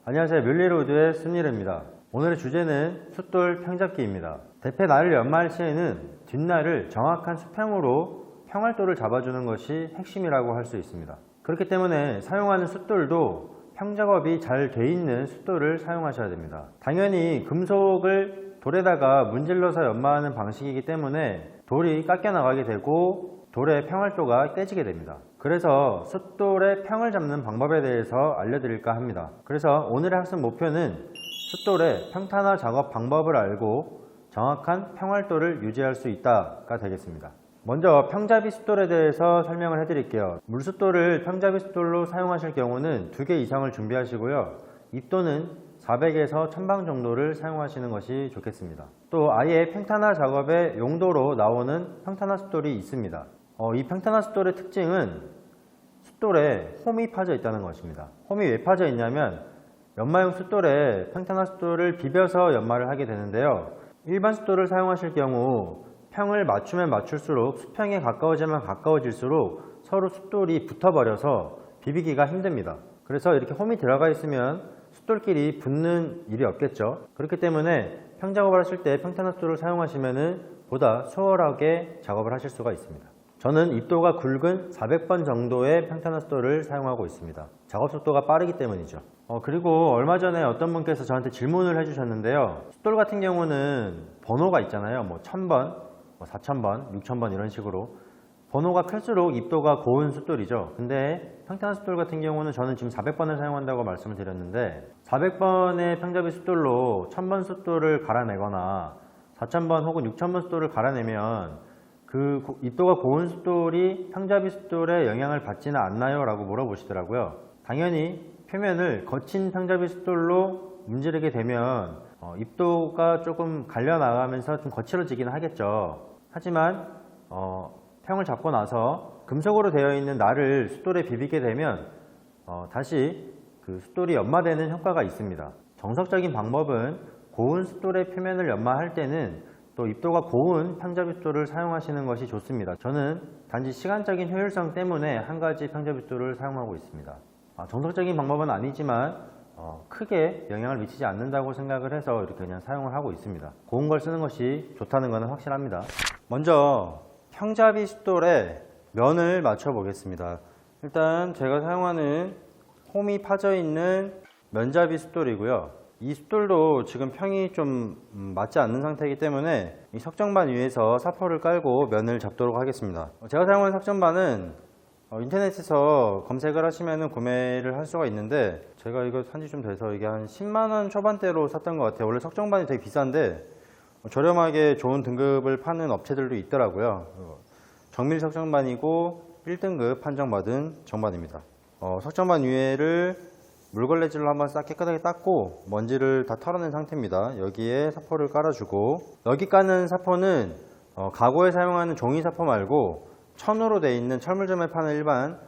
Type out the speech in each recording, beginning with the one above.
안녕하세요. 뮬리로드의 승리입니다. 오늘의 주제는 숫돌 평잡기입니다. 대패 날을 연마할 시에는 뒷날을 정확한 수평으로 평활도를 잡아주는 것이 핵심이라고 할 수 있습니다. 그렇기 때문에 사용하는 숫돌도 평작업이 잘 돼 있는 숫돌을 사용하셔야 됩니다. 당연히 금속을 돌에다가 문질러서 연마하는 방식이기 때문에 돌이 깎여 나가게 되고 돌의 평활도가 깨지게 됩니다. 그래서 숫돌의 평을 잡는 방법에 대해서 알려드릴까 합니다. 그래서 오늘의 학습 목표는 숫돌의 평탄화 작업 방법을 알고 정확한 평활도를 유지할 수 있다가 되겠습니다. 먼저 평잡이 숫돌에 대해서 설명을 해드릴게요. 물숫돌을 평잡이 숫돌로 사용하실 경우는 2개 이상을 준비하시고요. 입도는 400에서 1000방 정도를 사용하시는 것이 좋겠습니다. 또 아예 평탄화 작업의 용도로 나오는 평탄화 숫돌이 있습니다. 이 평탄화 숫돌의 특징은 숫돌에 홈이 파져 있다는 것입니다. 홈이 왜 파져 있냐면 연마용 숫돌에 평탄화 숫돌을 비벼서 연마를 하게 되는데요. 일반 숫돌을 사용하실 경우 평을 맞추면 맞출수록 수평에 가까워지면 가까워질수록 서로 숫돌이 붙어버려서 비비기가 힘듭니다. 그래서 이렇게 홈이 들어가 있으면 숫돌끼리 붙는 일이 없겠죠. 그렇기 때문에 평작업을 하실 때 평탄화 숫돌을 사용하시면 보다 수월하게 작업을 하실 수가 있습니다. 저는 입도가 굵은 400번 정도의 평탄화 숫돌을 사용하고 있습니다. 작업 속도가 빠르기 때문이죠. 그리고 얼마 전에 어떤 분께서 저한테 질문을 해주셨는데요. 숫돌 같은 경우는 번호가 있잖아요. 1000번, 4000번, 6000번 이런 식으로 번호가 클수록 입도가 고운 숫돌이죠. 근데 평탄화 숫돌 같은 경우는 저는 지금 400번을 사용한다고 말씀을 드렸는데 400번의 평잡이 숫돌로 1000번 숫돌을 갈아내거나 4000번 혹은 6000번 숫돌을 갈아내면 그 입도가 고운 숫돌이 평잡이 숫돌에 영향을 받지는 않나요? 라고 물어보시더라고요. 당연히 표면을 거친 평잡이 숫돌로 문지르게 되면 입도가 조금 갈려나가면서 좀 거칠어지긴 하겠죠. 하지만 평을 잡고 나서 금속으로 되어 있는 날을 숫돌에 비비게 되면 다시 그 숫돌이 연마되는 효과가 있습니다. 정석적인 방법은 고운 숫돌의 표면을 연마할 때는 또 입도가 고운 평잡이 숫돌을 사용하시는 것이 좋습니다. 저는 단지 시간적인 효율성 때문에 한 가지 평잡이 숫돌을 사용하고 있습니다. 정석적인 방법은 아니지만 크게 영향을 미치지 않는다고 생각을 해서 이렇게 그냥 사용을 하고 있습니다. 고운 걸 쓰는 것이 좋다는 것은 확실합니다. 먼저 평잡이 숫돌에 면을 맞춰 보겠습니다. 일단 제가 사용하는 홈이 파져 있는 면잡이 숫돌이고요. 이 숫돌도 지금 평이 좀 맞지 않는 상태이기 때문에 이 석정반 위에서 사포를 깔고 면을 잡도록 하겠습니다. 제가 사용하는 석정반은 인터넷에서 검색을 하시면 구매를 할 수가 있는데 제가 이거 산지 좀 돼서 이게 한 10만원 초반대로 샀던 것 같아요. 원래 석정반이 되게 비싼데 저렴하게 좋은 등급을 파는 업체들도 있더라고요. 정밀 석정반이고 1등급 판정받은 정반입니다. 석정반 위에를 물걸레질로 한번 싹 깨끗하게 닦고 먼지를 다 털어낸 상태입니다. 여기에 사포를 깔아주고 여기 까는 사포는 가구에 사용하는 종이 사포 말고 천으로 되어 있는 철물점에 파는 일반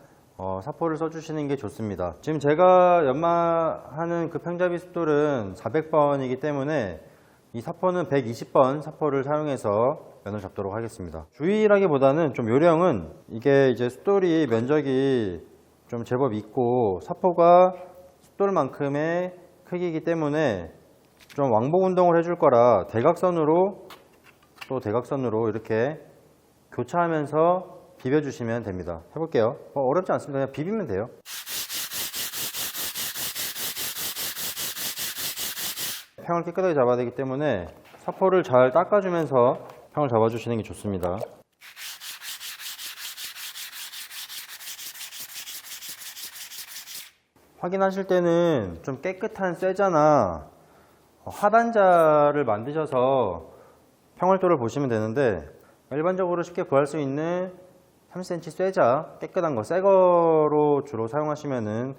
사포를 써주시는 게 좋습니다. 지금 제가 연마하는 그 평잡이 숫돌은 400번이기 때문에 이 사포는 120번 사포를 사용해서 면을 잡도록 하겠습니다. 주의라기보다는 좀 요령은 이게 이제 숫돌이 면적이 좀 제법 있고 사포가 숫돌만큼의 크기이기 때문에 좀 왕복 운동을 해줄 거라 대각선으로 또 대각선으로 이렇게 교차하면서 비벼주시면 됩니다. 해볼게요. 어렵지 않습니다. 그냥 비비면 돼요. 평을 깨끗하게 잡아야 되기 때문에 사포를 잘 닦아주면서 평을 잡아주시는 게 좋습니다. 확인하실 때는 좀 깨끗한 쇠자나 하단자를 만드셔서 평활도를 보시면 되는데 일반적으로 쉽게 구할 수 있는 3cm 쇠자 깨끗한 거 새거로 주로 사용하시면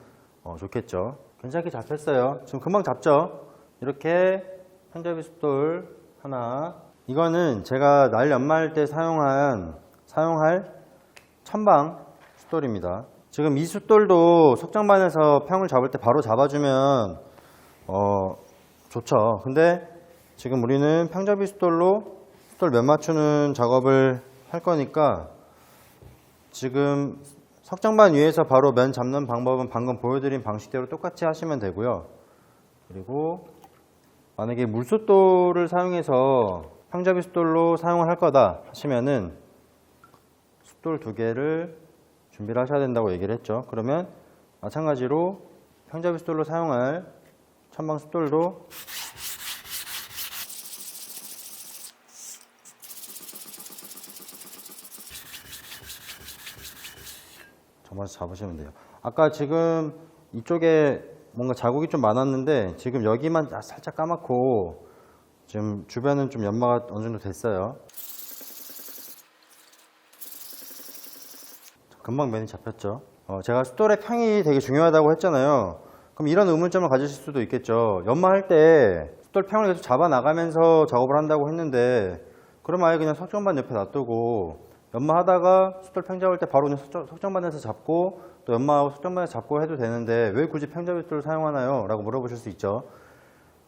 좋겠죠. 괜찮게 잡혔어요. 지금 금방 잡죠. 이렇게 평잡이 숫돌 하나, 이거는 제가 날 연마할 때 사용할 1000방 숫돌입니다. 지금 이 숫돌도 석정반에서 평을 잡을 때 바로 잡아주면 좋죠. 근데 지금 우리는 평잡이 숫돌로 숫돌 면 맞추는 작업을 할 거니까 지금 석정반 위에서 바로 면 잡는 방법은 방금 보여드린 방식대로 똑같이 하시면 되고요. 그리고 만약에 물숫돌을 사용해서 평잡이 숫돌로 사용을 할 거다 하시면은 숫돌 2개를 준비를 하셔야 된다고 얘기를 했죠. 그러면 마찬가지로 평잡이 숫돌로 사용할 천방 숫돌도 접어서 잡으시면 돼요. 아까 지금 이쪽에 뭔가 자국이 좀 많았는데 지금 여기만 살짝 까맣고 지금 주변은 좀 연마가 어느 정도 됐어요. 금방 면이 잡혔죠. 제가 숫돌의 평이 되게 중요하다고 했잖아요. 그럼 이런 의문점을 가지실 수도 있겠죠. 연마할 때 숫돌 평을 계속 잡아 나가면서 작업을 한다고 했는데 그럼 아예 그냥 석정반 옆에 놔두고 연마하다가 숫돌 평 잡을 때 바로 그냥 석정반에서 잡고 또 연마하고 석정반에서 잡고 해도 되는데 왜 굳이 평잡이 숫돌을 사용하나요? 라고 물어보실 수 있죠.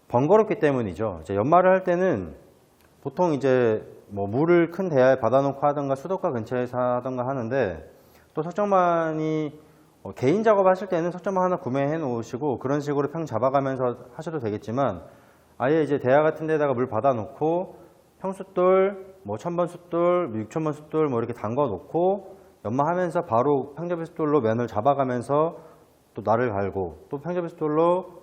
번거롭기 때문이죠. 이제 연마를 할 때는 보통 이제 뭐 물을 큰 대야에 받아놓고 하던가 수도가 근처에서 하던가 하는데 또 석정반이 개인 작업하실 때는 석정반 하나 구매해 놓으시고 그런 식으로 평 잡아가면서 하셔도 되겠지만 아예 이제 대야 같은 데다가 물 받아놓고 평숫돌, 뭐 1000번 숫돌, 6000번 숫돌 뭐 이렇게 담궈 놓고 연마하면서 바로 평잡이 숫돌로 면을 잡아가면서 또 날을 갈고 또 평잡이 숫돌로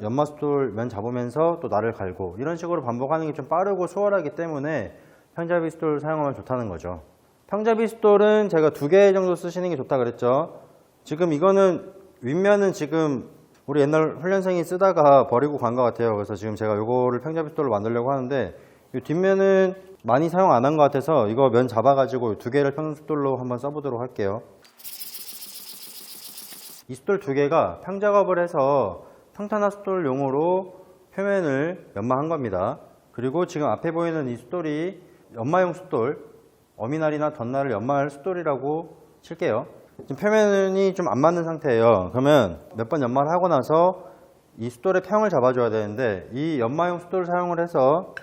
연마 숫돌 면 잡으면서 또 날을 갈고 이런 식으로 반복하는 게 좀 빠르고 수월하기 때문에 평잡이 숫돌 사용하면 좋다는 거죠. 평잡이 숫돌은 제가 2개 정도 쓰시는 게 좋다 그랬죠. 지금 이거는 윗면은 지금 우리 옛날 훈련생이 쓰다가 버리고 간 것 같아요. 그래서 지금 제가 이거를 평잡이 숫돌로 만들려고 하는데 이 뒷면은 많이 사용 안 한 것 같아서 이거 면 잡아가지고 2개를 평숫돌로 한번 써보도록 할게요. 이 숫돌 2개가 평 작업을 해서 평탄화 숫돌용으로 표면을 연마한 겁니다. 그리고 지금 앞에 보이는 이 숫돌이 연마용 숫돌, 어미날이나 덧날을 연마할 숫돌이라고 칠게요. 지금 표면이 좀 안 맞는 상태예요. 그러면 몇 번 연마를 하고 나서 이 숫돌의 평을 잡아줘야 되는데 이 연마용 숫돌을 사용을 해서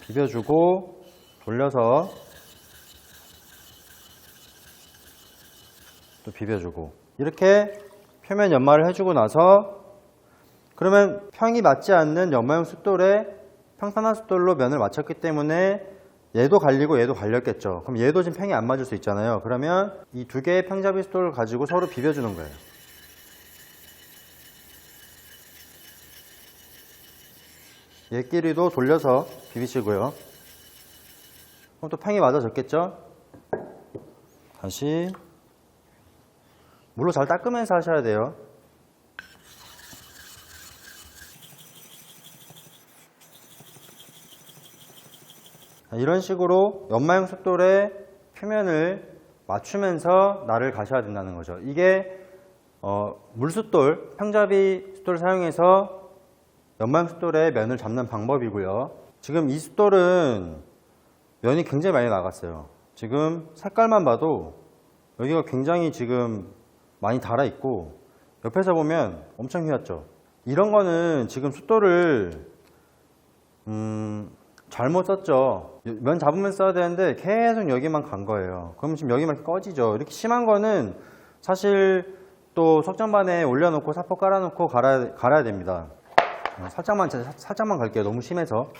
비벼주고 돌려서 또 비벼주고 이렇게 표면 연마를 해주고 나서 그러면 평이 맞지 않는 연마용 숫돌에 평탄화 숫돌로 면을 맞췄기 때문에 얘도 갈리고 얘도 갈렸겠죠. 그럼 얘도 지금 평이 안 맞을 수 있잖아요. 그러면 이 2개의 평잡이 숫돌을 가지고 서로 비벼주는 거예요. 얘끼리도 돌려서 비비시고요. 그럼 또 평이 맞아졌겠죠? 다시 물로 잘 닦으면서 하셔야 돼요. 이런 식으로 연마용 숫돌의 표면을 맞추면서 날을 가셔야 된다는 거죠. 이게 물숫돌, 평잡이 숫돌을 사용해서 연마용 숫돌의 면을 잡는 방법이고요. 지금 이 숫돌은 면이 굉장히 많이 나갔어요. 지금 색깔만 봐도 여기가 굉장히 지금 많이 달아 있고 옆에서 보면 엄청 휘었죠. 이런 거는 지금 숫돌을 잘못 썼죠. 면 잡으면 써야 되는데 계속 여기만 간 거예요. 그럼 지금 여기만 꺼지죠. 이렇게 심한 거는 사실 또 석정반에 올려놓고 사포 깔아놓고 갈아야 됩니다. 살짝만 갈게요. 너무 심해서.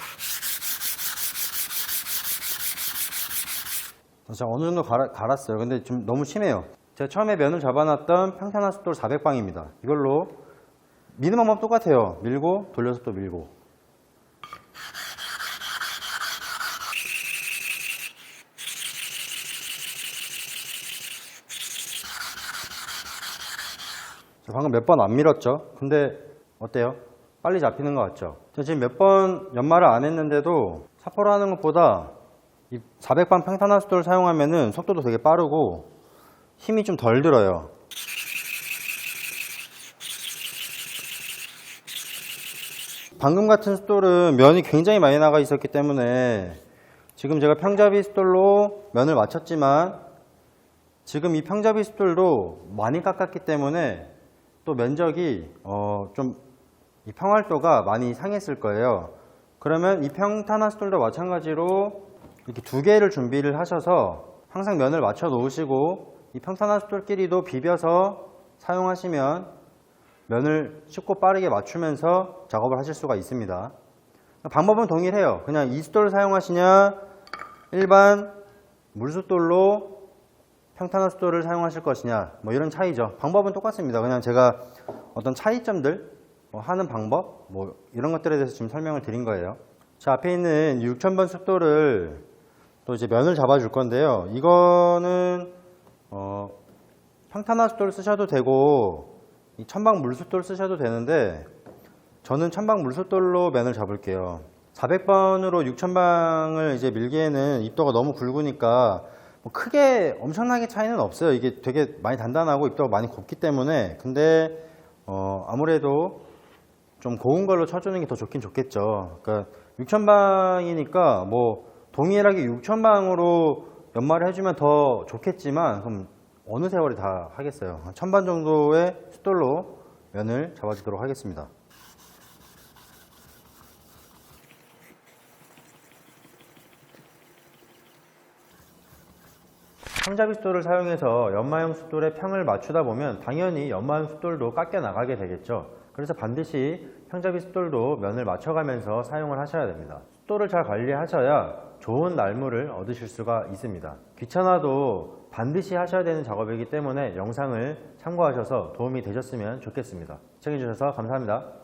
제가 어느 정도 갈았어요. 근데 좀 너무 심해요. 제가 처음에 면을 잡아놨던 평탄화 숫돌 400방입니다. 이걸로 미는 방법 똑같아요. 밀고 돌려서 또 밀고. 방금 몇 번 안 밀었죠? 근데 어때요? 빨리 잡히는 것 같죠? 제가 지금 몇 번 연마를 안 했는데도 사포로 하는 것보다 이 400방 평탄화 숫돌을 사용하면은 속도도 되게 빠르고 힘이 좀 덜 들어요. 방금 같은 숫돌은 면이 굉장히 많이 나가 있었기 때문에 지금 제가 평잡이 숫돌로 면을 맞췄지만 지금 이 평잡이 숫돌도 많이 깎았기 때문에 또 면적이 좀 이 평활도가 많이 상했을 거예요. 그러면 이 평탄화 숫돌도 마찬가지로 이렇게 2개를 준비를 하셔서 항상 면을 맞춰 놓으시고 이 평탄화 숫돌끼리도 비벼서 사용하시면 면을 쉽고 빠르게 맞추면서 작업을 하실 수가 있습니다. 방법은 동일해요. 그냥 이숫돌을 사용하시냐 일반 물숫돌로 평탄화 숫돌을 사용하실 것이냐 뭐 이런 차이죠. 방법은 똑같습니다. 그냥 제가 어떤 차이점들 하는 방법 뭐 이런 것들에 대해서 지금 설명을 드린 거예요. 자, 앞에 있는 6000번 숫돌을 또 이제 면을 잡아 줄 건데요. 이거는 평탄화 숫돌 쓰셔도 되고 이 천방 물숫돌 쓰셔도 되는데 저는 천방 물숫돌로 면을 잡을게요. 400번으로 6000방을 이제 밀기에는 입도가 너무 굵으니까 뭐 크게 엄청나게 차이는 없어요. 이게 되게 많이 단단하고 입도가 많이 곱기 때문에. 근데 아무래도 좀 고운 걸로 쳐주는 게 더 좋긴 좋겠죠. 그러니까 6000방이니까 뭐 동일하게 6000방으로 연마를 해주면 더 좋겠지만 그럼 어느 세월이 다 하겠어요. 1000번 정도의 숫돌로 면을 잡아주도록 하겠습니다. 평잡이 숫돌을 사용해서 연마형 숫돌의 평을 맞추다 보면 당연히 연마형 숫돌도 깎여 나가게 되겠죠. 그래서 반드시 평잡이 숫돌도 면을 맞춰가면서 사용을 하셔야 됩니다. 숫돌을 잘 관리하셔야 좋은 날무를 얻으실 수가 있습니다. 귀찮아도 반드시 하셔야 되는 작업이기 때문에 영상을 참고하셔서 도움이 되셨으면 좋겠습니다. 시청해주셔서 감사합니다.